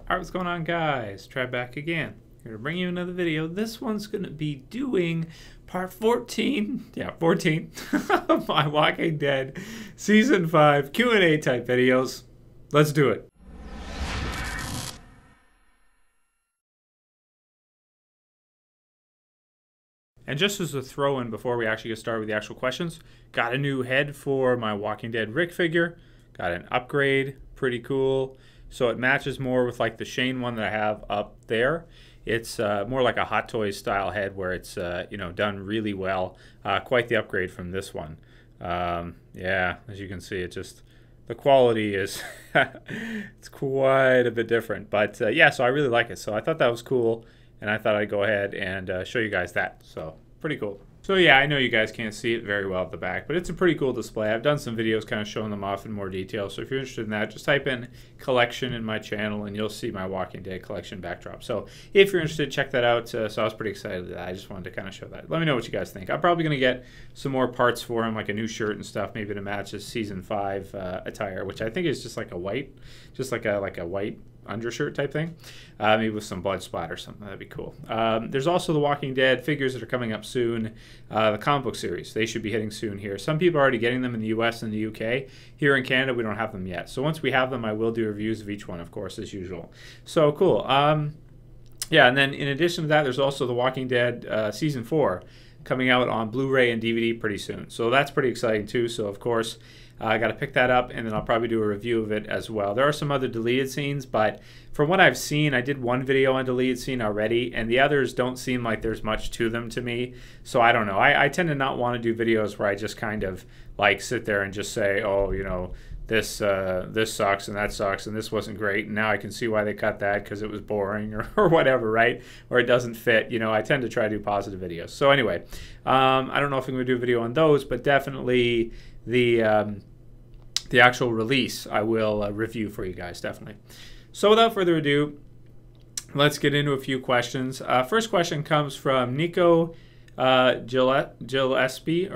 Alright, what's going on, guys? Try back again. Here to bring you another video. This one's going to be doing part 14. Yeah, 14 of my Walking Dead Season 5 Q&A type videos. Let's do it. And just as a throw-in before we actually get started with the actual questions, got a new head for my Walking Dead Rick figure. Got an upgrade, pretty cool. So it matches more with like the Shane one that I have up there. It's more like a Hot Toys style head where it's done really well. Quite the upgrade from this one. Yeah, as you can see, it just the quality is it's quite a bit different. But yeah, so I really like it. So I thought that was cool, and I thought I'd go ahead and show you guys that. So pretty cool. So yeah, I know you guys can't see it very well at the back, but it's a pretty cool display. I've done some videos kind of showing them off in more detail. So if you're interested in that, just type in collection in my channel and you'll see my Walking Dead collection backdrop. So if you're interested, check that out. So I was pretty excited with that. I just wanted to kind of show that. Let me know what you guys think. I'm probably going to get some more parts for him, like a new shirt and stuff, maybe to match his Season 5 attire, which I think is just like a white, white undershirt type thing, maybe with some blood splatter or something. That'd be cool. There's also the Walking Dead figures that are coming up soon. The comic book series, they should be hitting soon here. Some people are already getting them in the US and the UK. Here in Canada, we don't have them yet. So once we have them, I will do reviews of each one, of course, as usual. So cool. Yeah, and then in addition to that, there's also the Walking Dead Season 4 coming out on Blu-ray and DVD pretty soon. So that's pretty exciting too. So of course, I got to pick that up, and then I'll probably do a review of it as well. There are some other deleted scenes, but from what I've seen, I did one video on deleted scene already, and the others don't seem like there's much to them to me. So I don't know. I tend to not want to do videos where I just kind of like sit there and just say, oh, you know, this sucks and that sucks and this wasn't great, and now I can see why they cut that because it was boring or whatever, right? Or it doesn't fit. You know, I tend to try to do positive videos. So anyway, I don't know if I'm going to do a video on those, but definitely the actual release I will review for you guys, definitely. So without further ado, let's get into a few questions. First question comes from Nico Gillespie,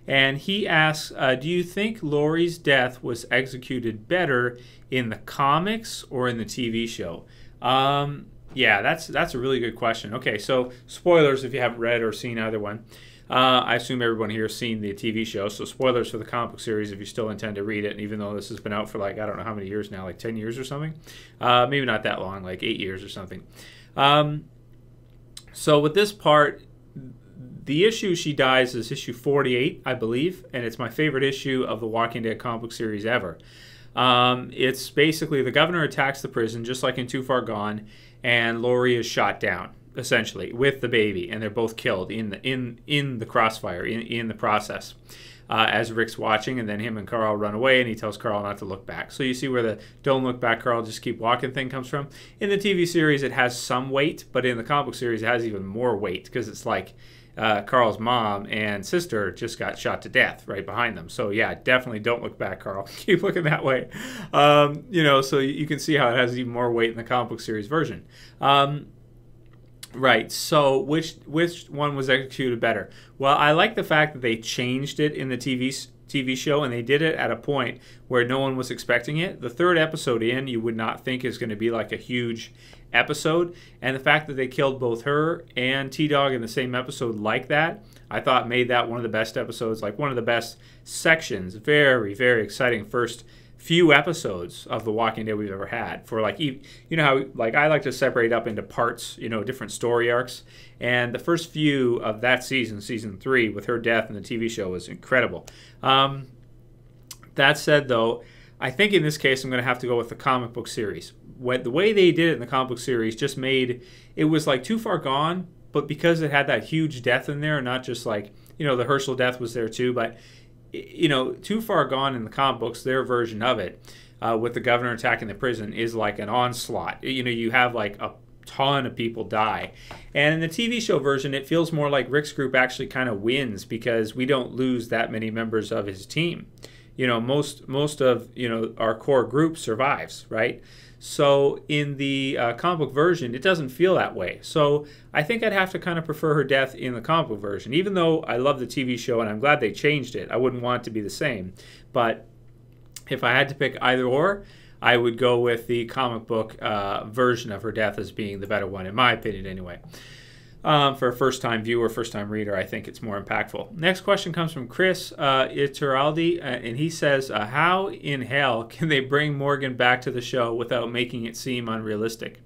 and he asks, do you think Lori's death was executed better in the comics or in the TV show? Yeah, that's a really good question. Okay, so spoilers if you haven't read or seen either one. I assume everyone here has seen the TV show, so spoilers for the comic book series if you still intend to read it, and even though this has been out for like, I don't know how many years now, like 10 years or something. Maybe not that long, like 8 years or something. So with this part, the issue she dies is issue 48, I believe, and it's my favorite issue of the Walking Dead comic book series ever. It's basically the governor attacks the prison, just like in Too Far Gone, and Lori is shot down, essentially, with the baby, and they're both killed in the crossfire, in the process, as Rick's watching, and then him and Carl run away, and he tells Carl not to look back. So you see where the don't look back, Carl, just keep walking thing comes from. In the TV series, it has some weight, but in the comic book series, it has even more weight, because it's like Carl's mom and sister just got shot to death right behind them. So yeah, definitely don't look back, Carl. Keep looking that way. You know, so you can see how it has even more weight in the comic book series version. Right, so which one was executed better? Well, I like the fact that they changed it in the TV show, and they did it at a point where no one was expecting it. The third episode in, you would not think is going to be like a huge episode, and the fact that they killed both her and T-Dog in the same episode like that, I thought made that one of the best episodes, like one of the best sections. Very, very exciting first few episodes of The Walking Dead we've ever had. For like, you know how like I like to separate up into parts, you know, different story arcs, and the first few of that season, season 3, with her death in the TV show was incredible. That said, though, I think in this case I'm going to have to go with the comic book series. The way they did it in the comic book series just made it was like Too Far Gone, but because it had that huge death in there, not just like, you know, the Herschel death was there too, but you know, Too Far Gone in the comic books, their version of it, with the governor attacking the prison, is like an onslaught. You know, you have like a ton of people die. And in the TV show version, it feels more like Rick's group actually kind of wins because we don't lose that many members of his team. You know, most of, you know, our core group survives, right? So in the comic book version, it doesn't feel that way. So I think I'd have to kind of prefer her death in the comic book version. Even though I love the TV show and I'm glad they changed it, I wouldn't want it to be the same. But if I had to pick either or, I would go with the comic book version of her death as being the better one, in my opinion anyway. For a first-time viewer, first-time reader, I think it's more impactful. Next question comes from Cris Iturralde, and he says, how in hell can they bring Morgan back to the show without making it seem unrealistic?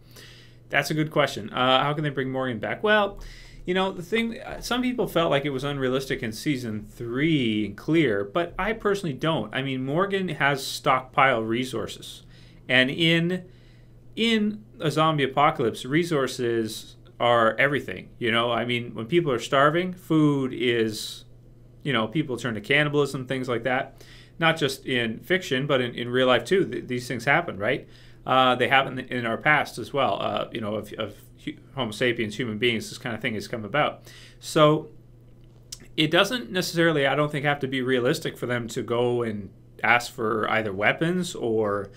That's a good question. How can they bring Morgan back? Well, you know, the thing, some people felt like it was unrealistic in season 3 and clear, but I personally don't. I mean, Morgan has stockpile resources, and in a zombie apocalypse, resources are everything. You know, I mean, when people are starving, food is, you know, people turn to cannibalism, things like that. Not just in fiction, but in real life too. These things happen, right? They happen in our past as well. You know, of Homo sapiens, human beings, this kind of thing has come about. So it doesn't necessarily, I don't think, have to be realistic for them to go and ask for either weapons or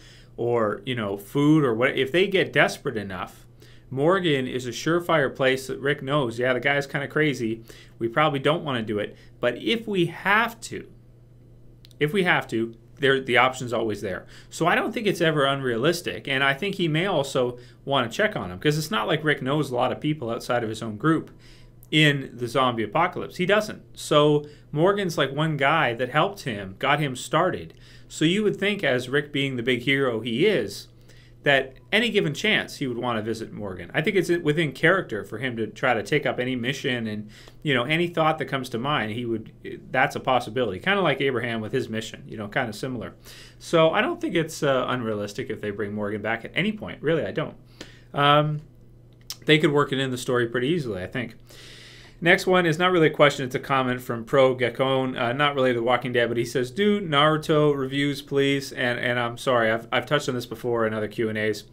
you know, food or what. If they get desperate enough, Morgan is a surefire place that Rick knows, yeah, the guy's kind of crazy. We probably don't want to do it. But if we have to, the option's always there. So I don't think it's ever unrealistic. And I think he may also want to check on him, because it's not like Rick knows a lot of people outside of his own group in the zombie apocalypse. He doesn't. So Morgan's like one guy that helped him, got him started. So you would think, as Rick being the big hero he is, that any given chance he would want to visit Morgan. I think it's within character for him to try to take up any mission, and you know, any thought that comes to mind, he would. That's a possibility. Kind of like Abraham with his mission, you know, kind of similar. So I don't think it's unrealistic if they bring Morgan back at any point. Really, I don't. They could work it in the story pretty easily, I think. Next one is not really a question, it's a comment from progekone, not related to Walking Dead, but he says, do Naruto reviews, please. And I'm sorry, I've touched on this before in other Q&As.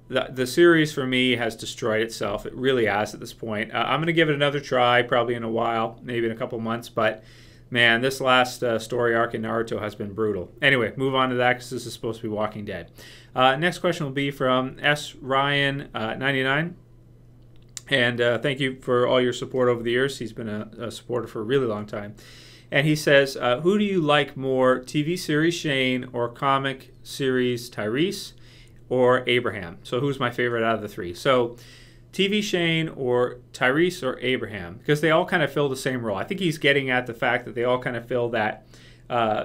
The series, for me, has destroyed itself. It really has at this point. I'm going to give it another try, probably in a while, maybe in a couple months, but man, this last story arc in Naruto has been brutal. Anyway, move on to that, because this is supposed to be Walking Dead. Next question will be from S. Ryan 99. And thank you for all your support over the years. He's been a supporter for a really long time. And he says, who do you like more, TV series Shane or comic series Tyreese or Abraham? So who's my favorite out of the three? So TV Shane or Tyreese or Abraham, because they all kind of fill the same role. I think he's getting at the fact that they all kind of fill that,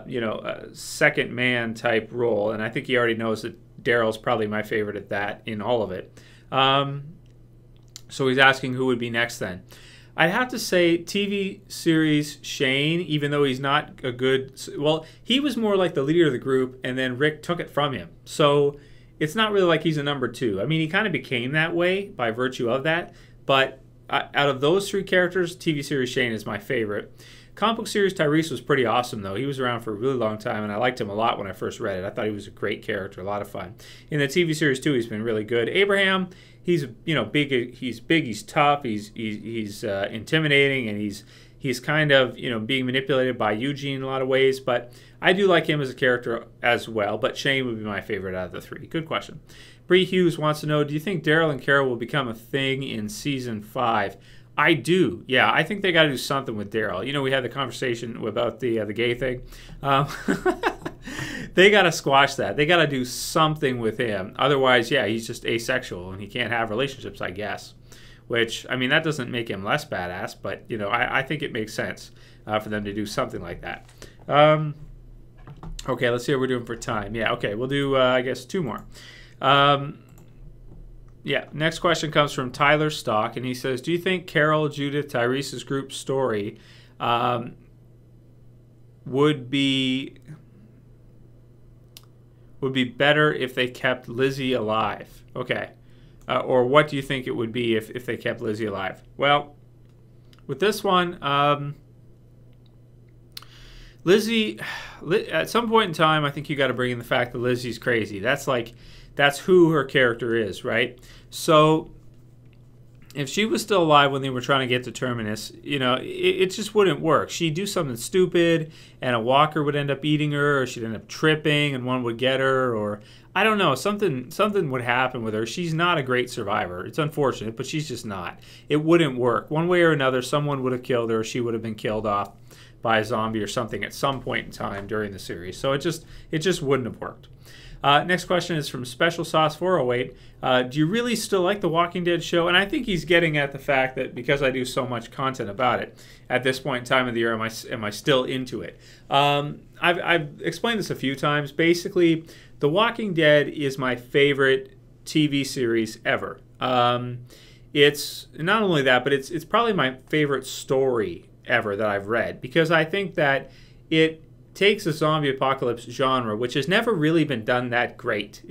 you know, second man type role. And I think he already knows that Daryl's probably my favorite at that in all of it. So he's asking who would be next then. I'd have to say TV series Shane, even though he's not a good... Well, he was more like the leader of the group, and then Rick took it from him. So it's not really like he's a number two. I mean, he kind of became that way by virtue of that. But out of those three characters, TV series Shane is my favorite. Comic book series Tyreese was pretty awesome, though. He was around for a really long time, and I liked him a lot when I first read it. I thought he was a great character, a lot of fun. In the TV series, too, he's been really good. Abraham, he's, you know, big. He's tough. He's intimidating, and he's kind of, you know, being manipulated by Eugene in a lot of ways. But I do like him as a character as well. But Shane would be my favorite out of the three. Good question. Bree Hughes wants to know, do you think Daryl and Carol will become a thing in season 5? I do. Yeah, I think they got to do something with Daryl. You know, we had the conversation about the gay thing. They got to squash that. They got to do something with him. Otherwise, yeah, he's just asexual and he can't have relationships, I guess. Which, I mean, that doesn't make him less badass, but, you know, I think it makes sense for them to do something like that. Okay, let's see what we're doing for time. Yeah, okay, we'll do, I guess, 2 more. Yeah, next question comes from Tyler Stock, and he says, do you think Carol, Judith, Tyrese's group story would be better if they kept Lizzie alive? Okay. Or what do you think it would be if they kept Lizzie alive? Well, with this one, Lizzie, at some point in time, I think you got to bring in the fact that Lizzie's crazy. That's who her character is, right? So if she was still alive when they were trying to get to Terminus, you know, it just wouldn't work. She'd do something stupid, and a walker would end up eating her, or she'd end up tripping, and one would get her, or I don't know, something would happen with her. She's not a great survivor. It's unfortunate, but she's just not. It wouldn't work. One way or another, someone would have killed her, or she would have been killed off by a zombie or something at some point in time during the series. So it just wouldn't have worked. Next question is from Special Sauce 408. Do you really still like The Walking Dead show? And I think he's getting at the fact that because I do so much content about it, at this point in time of the year, am I still into it? I've explained this a few times. Basically, The Walking Dead is my favorite TV series ever. It's not only that, but it's probably my favorite story ever that I've read, because I think that it takes a zombie apocalypse genre, which has never really been done that great.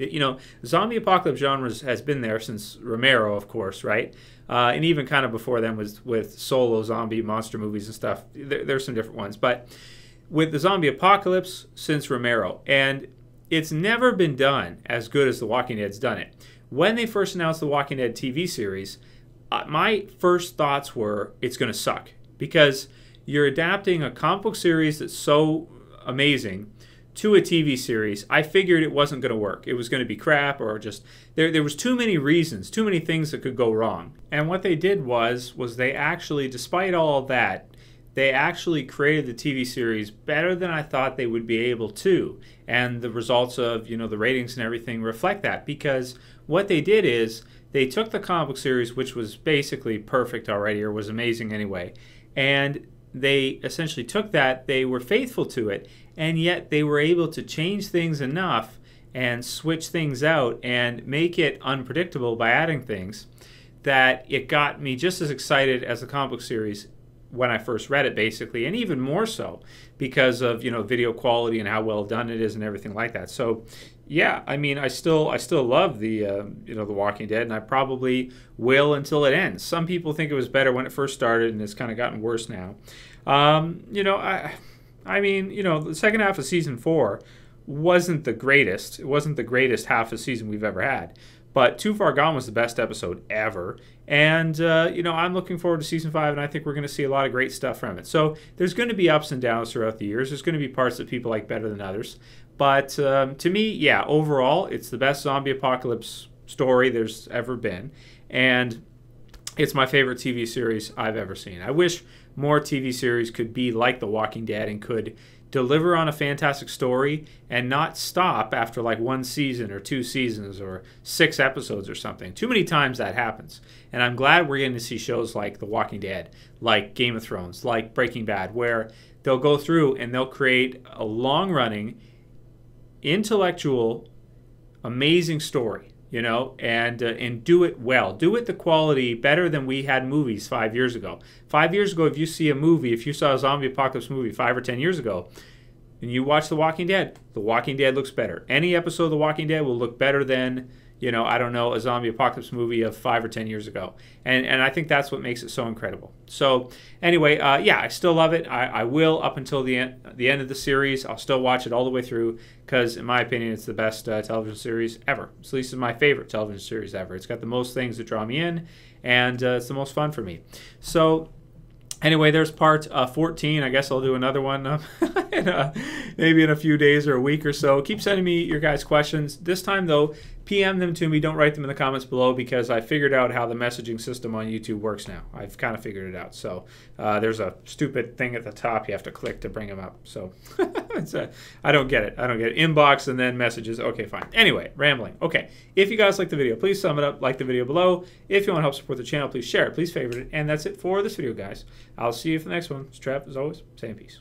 Zombie apocalypse genres has been there since Romero, of course, right? And even kind of before then was with solo zombie monster movies and stuff. There's some different ones, but with the zombie apocalypse since Romero, and it's never been done as good as The Walking Dead's done it. When they first announced the Walking Dead TV series, my first thoughts were it's going to suck, because you're adapting a comic book series that's so amazing to a TV series. I figured it wasn't going to work. It was going to be crap, or just there was too many reasons, too many things that could go wrong. And what they did was they actually, despite all of that, they actually created the TV series better than I thought they would be able to. And the results of, the ratings and everything reflect that, because what they did is they took the comic book series, which was basically perfect already, or was amazing anyway, and they essentially took that, they were faithful to it, and yet they were able to change things enough and switch things out and make it unpredictable by adding things that it got me just as excited as the comic book series when I first read it, basically, and even more so because of video quality and how well done it is and everything like that. So yeah, I mean, I still love the The Walking Dead, and I probably will until it ends. Some people think it was better when it first started, and it's kind of gotten worse now. I mean, the second half of season 4 wasn't the greatest. It wasn't the greatest half of season we've ever had. But Too Far Gone was the best episode ever. And, I'm looking forward to season 5, and I think we're going to see a lot of great stuff from it. So there's going to be ups and downs throughout the years. There's going to be parts that people like better than others. But to me, yeah, overall, it's the best zombie apocalypse story there's ever been. And it's my favorite TV series I've ever seen. I wish more TV series could be like The Walking Dead and could deliver on a fantastic story and not stop after like 1 season or 2 seasons or 6 episodes or something. Too many times that happens. And I'm glad we're getting to see shows like The Walking Dead, like Game of Thrones, like Breaking Bad, where they'll go through and they'll create a long-running, intellectual, amazing story, and do it well. Do it the quality better than we had movies 5 years ago. 5 years ago, if you saw a zombie apocalypse movie 5 or 10 years ago, and you watch The Walking Dead looks better. Any episode of The Walking Dead will look better than, a zombie apocalypse movie of 5 or 10 years ago. And I think that's what makes it so incredible. So anyway, yeah, I still love it. I will up until the end of the series. I'll still watch it all the way through because, in my opinion, it's the best television series ever. At least it's my favorite television series ever. It's got the most things that draw me in, and it's the most fun for me. So anyway, there's part 14. I guess I'll do another one maybe in a few days or a week or so. Keep sending me your guys' questions. This time, though, PM them to me. Don't write them in the comments below, because I figured out how the messaging system on YouTube works now. I've kind of figured it out. So there's a stupid thing at the top you have to click to bring them up. So I don't get it. Inbox and then messages. Okay, fine. Anyway, rambling. Okay, if you guys like the video, please sum it up. Like the video below. If you want to help support the channel, please share it. Please favorite it. And that's it for this video, guys. I'll see you for the next one. It's Trev, as always. Saying peace.